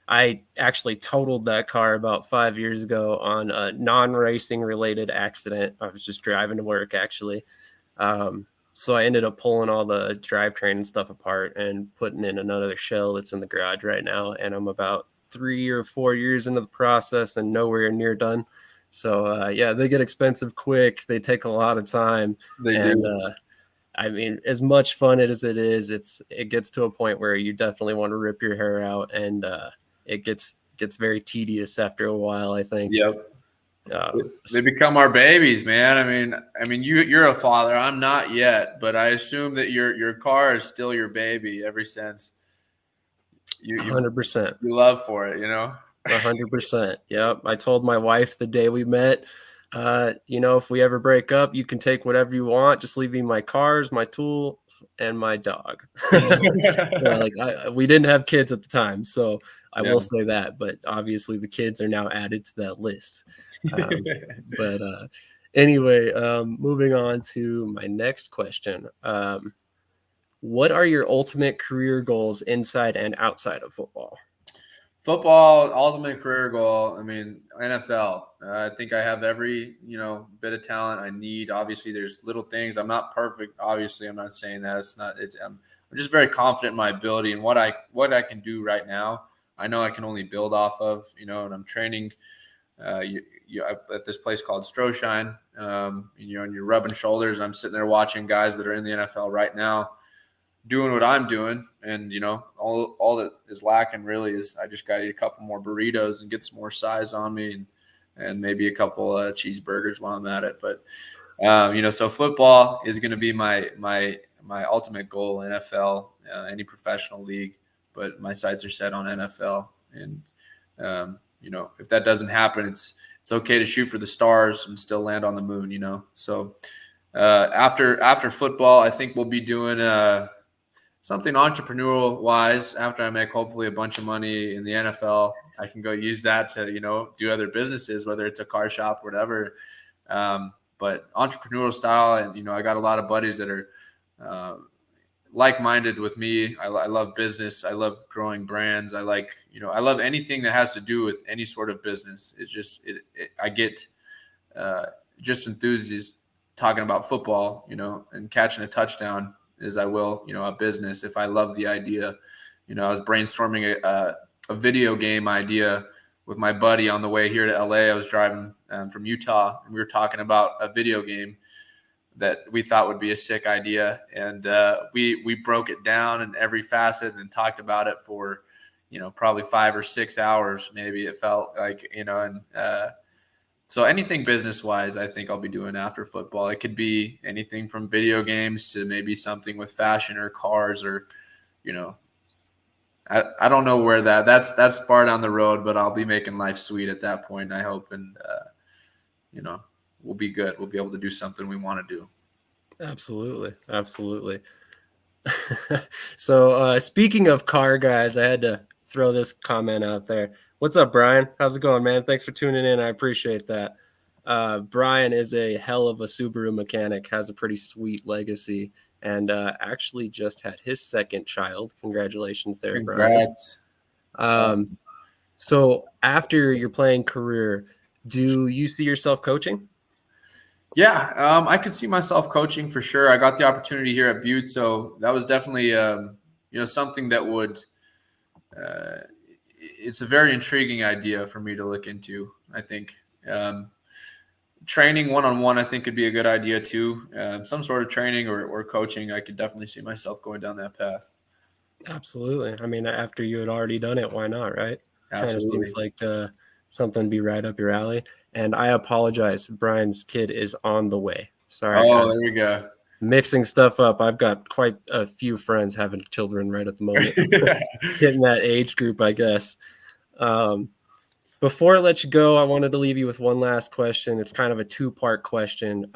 I actually totaled that car about 5 years ago on a non-racing related accident. I was just driving to work actually. So I ended up pulling all the drivetrain and stuff apart and putting in another shell that's in the garage right now. And I'm about 3 or 4 years into the process and nowhere near done. So yeah, they get expensive quick. They take a lot of time. They do. I mean, as much fun as it is, it gets to a point where you definitely want to rip your hair out, and it gets very tedious after a while, I think. Yep. They become our babies, man. I mean, you're a father. I'm not yet, but I assume that your car is still your baby ever since you 100%. you love for it, 100%. Yep. I told my wife the day we met, if we ever break up, you can take whatever you want. Just leave me my cars, my tools, and my dog. We didn't have kids at the time, so I will say that. But obviously, the kids are now added to that list. But Anyway, moving on to my next question. What are your ultimate career goals inside and outside of football? Football, ultimate career goal. I mean, NFL. I think I have every bit of talent I need. Obviously, there's little things. I'm not perfect. Obviously, I'm not saying that. It's not. I'm just very confident in my ability and what I can do right now. I know I can only build off of. And I'm training. At this place called Stroshine. And you're rubbing shoulders. I'm sitting there watching guys that are in the NFL right now doing what I'm doing, and all that is lacking really is I just got to eat a couple more burritos and get some more size on me, and maybe a couple cheeseburgers while I'm at it. But so football is going to be my ultimate goal. NFL, any professional league, but my sights are set on NFL. And if that doesn't happen, it's okay to shoot for the stars and still land on the moon. So after football, I think we'll be doing something entrepreneurial wise. After I make hopefully a bunch of money in the NFL, I can go use that to do other businesses, whether it's a car shop or whatever. But entrepreneurial style, and I got a lot of buddies that are like-minded with me. I love business. I love growing brands. I love anything that has to do with any sort of business. It's just I get just enthusiastic talking about football, and catching a touchdown as I will, a business. If I love the idea, I was brainstorming a video game idea with my buddy on the way here to LA. I was driving from Utah, and we were talking about a video game that we thought would be a sick idea. And we broke it down in every facet and talked about it for, probably 5 or 6 hours, maybe it felt like, so anything business-wise, I think I'll be doing after football. It could be anything from video games to maybe something with fashion or cars or, I don't know where that's far down the road, but I'll be making life sweet at that point, I hope. And, we'll be good. We'll be able to do something we want to do. Absolutely. Absolutely. So speaking of car guys, I had to throw this comment out there. What's up, Brian? How's it going, man? Thanks for tuning in. I appreciate that. Brian is a hell of a Subaru mechanic, has a pretty sweet legacy, and actually just had his second child. Congratulations there, Congrats. Brian. So after your playing career, do you see yourself coaching? Yeah, I could see myself coaching for sure. I got the opportunity here at Butte, so that was definitely something that would it's a very intriguing idea for me to look into. I think training one-on-one, I think, could be a good idea too. Some sort of training or coaching, I could definitely see myself going down that path. Absolutely. I mean, after you had already done it, why not, right? Absolutely. Kind of seems like something to be right up your alley. And I apologize. Brian's kid is on the way. Sorry. Oh, there we go. Mixing stuff up. I've got quite a few friends having children right at the moment. Hitting that age group, I guess. Before I let you go, I wanted to leave you with one last question. It's kind of a two-part question.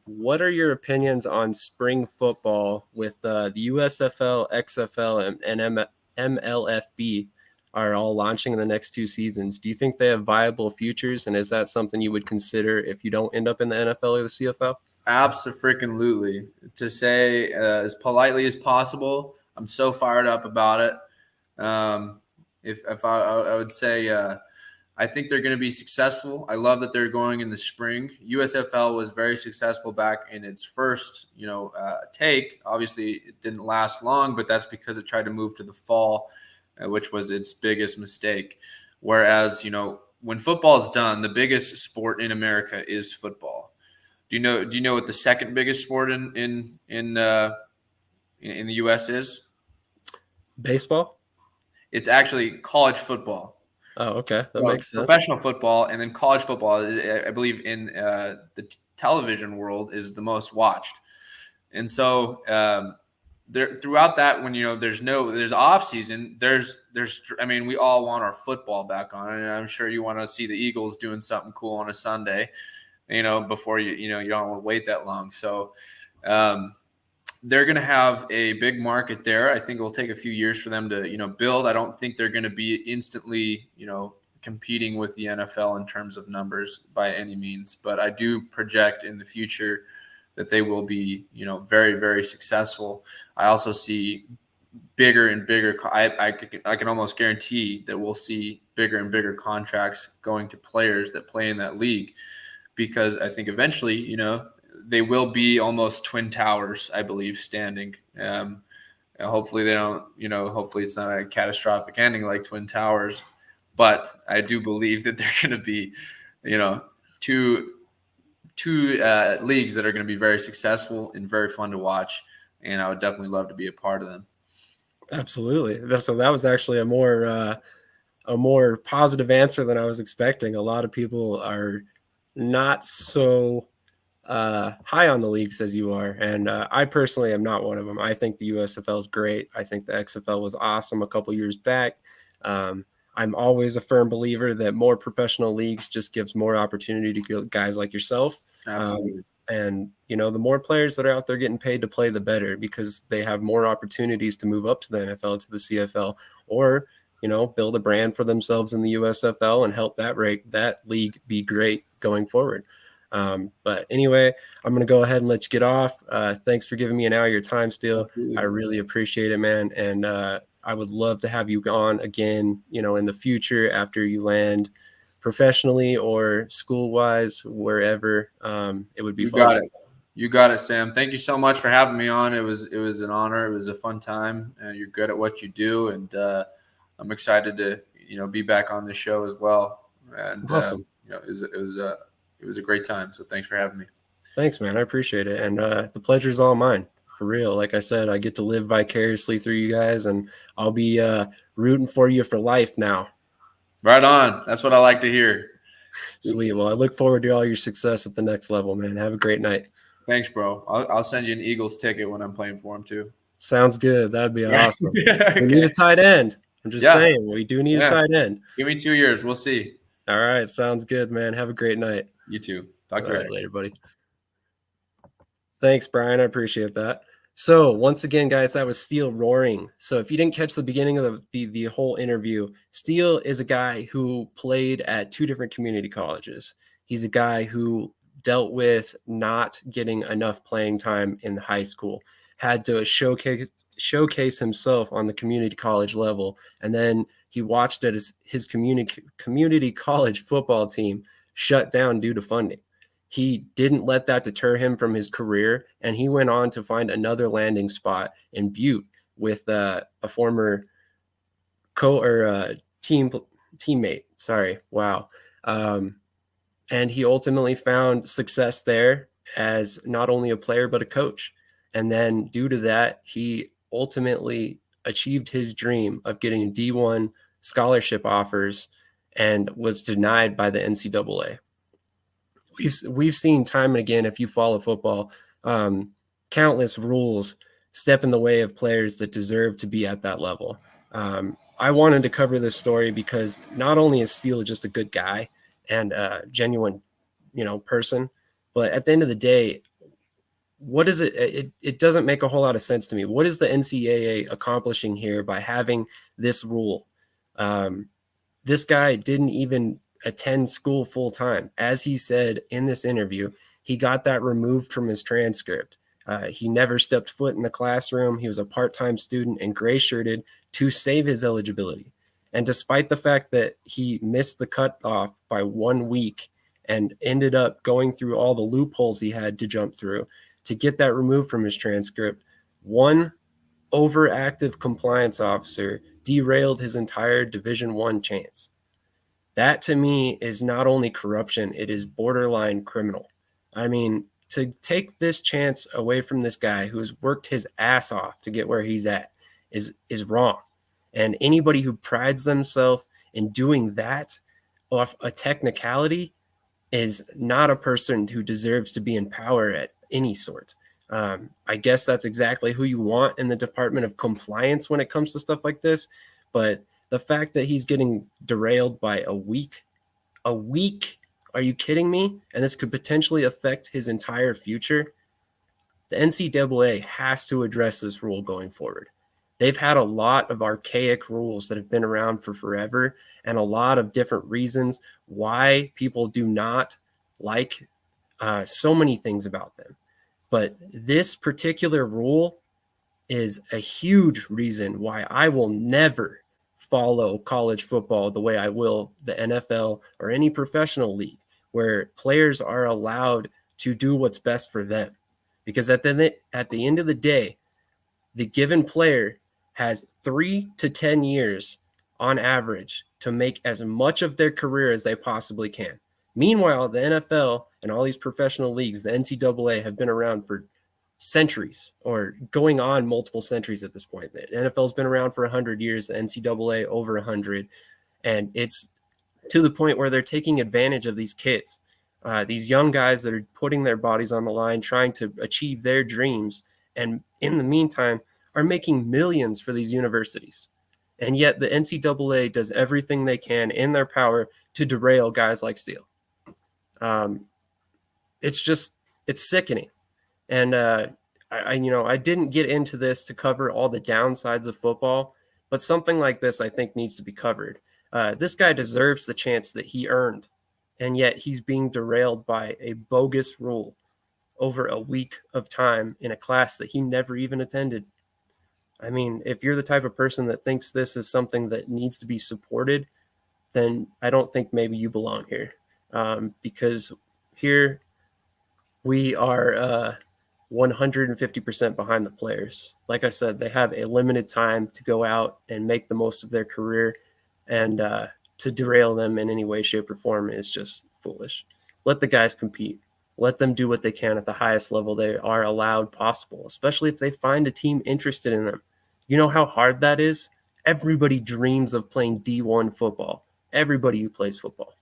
What are your opinions on spring football with the USFL, XFL, and MLFB are all launching in the next 2 seasons? Do you think they have viable futures, and is that something you would consider if you don't end up in the NFL or the CFL? Absolutely. To say as politely as possible, I'm so fired up about it. If I would say I think they're going to be successful. I love that they're going in the spring. USFL was very successful back in its first, take. Obviously, it didn't last long, but that's because it tried to move to the fall, which was its biggest mistake. Whereas, when football is done, the biggest sport in America is football. Do you know what the second biggest sport in the U.S. is? Baseball? It's actually college football. Oh, okay. That makes sense. Professional football and then college football, I believe, in the television world is the most watched. And so there throughout that, when there's off season, there's we all want our football back on, and I'm sure you want to see the Eagles doing something cool on a Sunday, before you don't want to wait that long. So they're going to have a big market there. I think it will take a few years for them to, build. I don't think they're going to be instantly, competing with the NFL in terms of numbers by any means, but I do project in the future that they will be, very, very successful. I also see bigger and bigger. I can almost guarantee that we'll see bigger and bigger contracts going to players that play in that league, because I think eventually, they will be almost twin towers, I believe, standing. Hopefully they don't, hopefully it's not a catastrophic ending like Twin Towers, but I do believe that they're going to be, two leagues that are going to be very successful and very fun to watch. And I would definitely love to be a part of them. Absolutely. So that was actually a more positive answer than I was expecting. A lot of people are not so high on the leagues as you are, and I personally am not one of them. I think the USFL is great. I think the XFL was awesome a couple years back. I'm always a firm believer that more professional leagues just gives more opportunity to guys like yourself. Absolutely. And the more players that are out there getting paid to play, the better, because they have more opportunities to move up to the NFL, to the CFL, or build a brand for themselves in the USFL and help that league be great going forward. But anyway, I'm going to go ahead and let you get off. Thanks for giving me an hour of your time, Steele. Absolutely. I really appreciate it, man. And I would love to have you on again, in the future after you land professionally or school-wise, wherever. It would be fun. You got it, Sam. Thank you so much for having me on. It was an honor. It was a fun time. You're good at what you do, and I'm excited to be back on the show as well. And awesome. It was a great time. So thanks for having me. Thanks, man. I appreciate it. And the pleasure is all mine, for real. Like I said, I get to live vicariously through you guys, and I'll be rooting for you for life now. Right on. That's what I like to hear. Sweet. Well, I look forward to all your success at the next level, man. Have a great night. Thanks, bro. I'll send you an Eagles ticket when I'm playing for them too. Sounds good. That'd be awesome. Okay. We need a tight end. I'm just saying, we do need a tight end. Give me 2 years. We'll see. All right. Sounds good, man. Have a great night. You too. Talk to you later, buddy. Thanks, Brian. I appreciate that. So once again, guys, that was Steele Roring. So if you didn't catch the beginning of the whole interview, Steele is a guy who played at 2 different community colleges. He's a guy who dealt with not getting enough playing time in high school, had to showcase himself on the community college level, and then he watched as his community college football team shut down due to funding. He didn't let that deter him from his career, and he went on to find another landing spot in Butte with a former teammate. Sorry, wow. And he ultimately found success there as not only a player but a coach. And then due to that, he ultimately achieved his dream of getting D1 scholarship offers and was denied by the NCAA. We've seen time and again, if you follow football, countless rules step in the way of players that deserve to be at that level. I wanted to cover this story because not only is Steele just a good guy and a genuine, person, but at the end of the day, what is it? It doesn't make a whole lot of sense to me. What is the NCAA accomplishing here by having this rule? This guy didn't even attend school full time. As he said in this interview, he got that removed from his transcript. He never stepped foot in the classroom. He was a part-time student and gray shirted to save his eligibility. And despite the fact that he missed the cutoff by 1 week and ended up going through all the loopholes he had to jump through to get that removed from his transcript, one overactive compliance officer derailed his entire Division I chance. That to me is not only corruption, it is borderline criminal. I mean, to take this chance away from this guy who has worked his ass off to get where he's at is wrong. And anybody who prides themselves in doing that off a technicality is not a person who deserves to be in power at any sort. I guess that's exactly who you want in the Department of Compliance when it comes to stuff like this. But the fact that he's getting derailed by a week, are you kidding me? And this could potentially affect his entire future. The NCAA has to address this rule going forward. they've had a lot of archaic rules that have been around for forever, and a lot of different reasons why people do not like so many things about them. But this particular rule is a huge reason why I will never follow college football the way I will the NFL or any professional league, where players are allowed to do what's best for them. Because at the end of the day, the given player has 3 to 10 years on average to make as much of their career as they possibly can. Meanwhile, the NFL and all these professional leagues, the NCAA, have been around for centuries, or going on multiple centuries at this point. The NFL's been around for 100 years, the NCAA over 100, and it's to the point where they're taking advantage of these kids, these young guys that are putting their bodies on the line, trying to achieve their dreams, and in the meantime are making millions for these universities. And yet the NCAA does everything they can in their power to derail guys like Steele. It's sickening. And I didn't get into this to cover all the downsides of football, but something like this I think needs to be covered. This guy deserves the chance that he earned, and yet he's being derailed by a bogus rule over a week of time in a class that he never even attended. I mean, if you're the type of person that thinks this is something that needs to be supported, then I don't think maybe you belong here, because here we are 150% behind the players. Like I said, they have a limited time to go out and make the most of their career, and to derail them in any way, shape, or form is just foolish. Let the guys compete. Let them do what they can at the highest level they are allowed possible, especially if they find a team interested in them. You know how hard that is? Everybody dreams of playing D1 football. Everybody who plays football.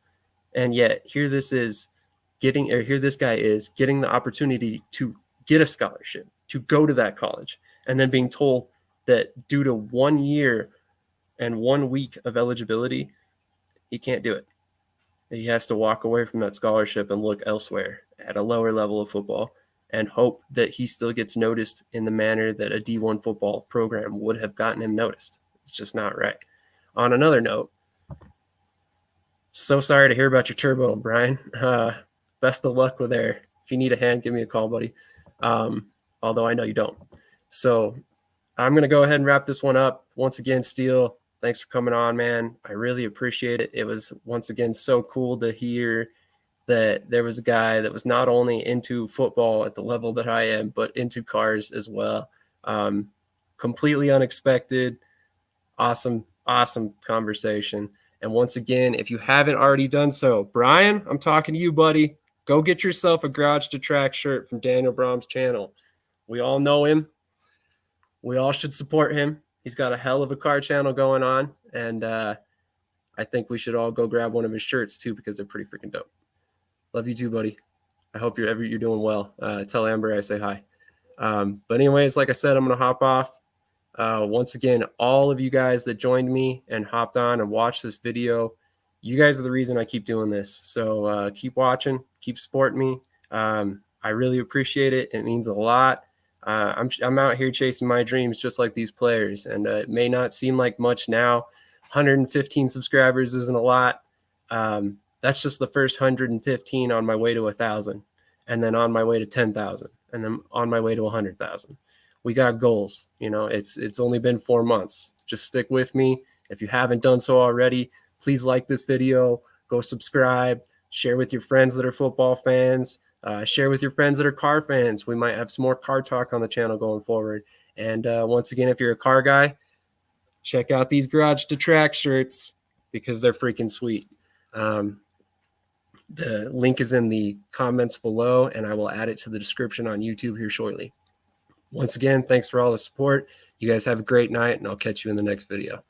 And yet here this guy is getting the opportunity to get a scholarship, to go to that college, and then being told that due to 1 year and 1 week of eligibility, he can't do it. He has to walk away from that scholarship and look elsewhere at a lower level of football and hope that he still gets noticed in the manner that a D1 football program would have gotten him noticed. It's just not right. On another note, so sorry to hear about your turbo, Brian. Best of luck with there. If you need a hand, give me a call, buddy. Although I know you don't. So I'm going to go ahead and wrap this one up. Once again, Steele, thanks for coming on, man. I really appreciate it. It was, once again, so cool to hear that there was a guy that was not only into football at the level that I am, but into cars as well. Completely unexpected. Awesome conversation. And once again, if you haven't already done so, Brian, I'm talking to you, buddy. Go get yourself a Garage to Track shirt from Daniel Brahm's channel. We all know him. We all should support him. He's got a hell of a car channel going on. And I think we should all go grab one of his shirts too, because they're pretty freaking dope. Love you too, buddy. I hope you're doing well. Tell Amber I say hi. But anyways, like I said, I'm going to hop off. Once again, all of you guys that joined me and hopped on and watched this video, you guys are the reason I keep doing this. So keep watching, keep supporting me. I really appreciate it. It means a lot. I'm out here chasing my dreams just like these players, and it may not seem like much now. 115 subscribers isn't a lot. That's just the first 115 on my way to 1,000, and then on my way to 10,000, and then on my way to 100,000. We got goals. You know, it's only been 4 months. Just stick with me. If you haven't done so already, please like this video, go subscribe, share with your friends that are football fans, share with your friends that are car fans. We might have some more car talk on the channel going forward. And once again, if you're a car guy, check out these Garage to Track shirts because they're freaking sweet. The link is in the comments below, and I will add it to the description on YouTube here shortly. Once again, thanks for all the support. You guys have a great night, and I'll catch you in the next video.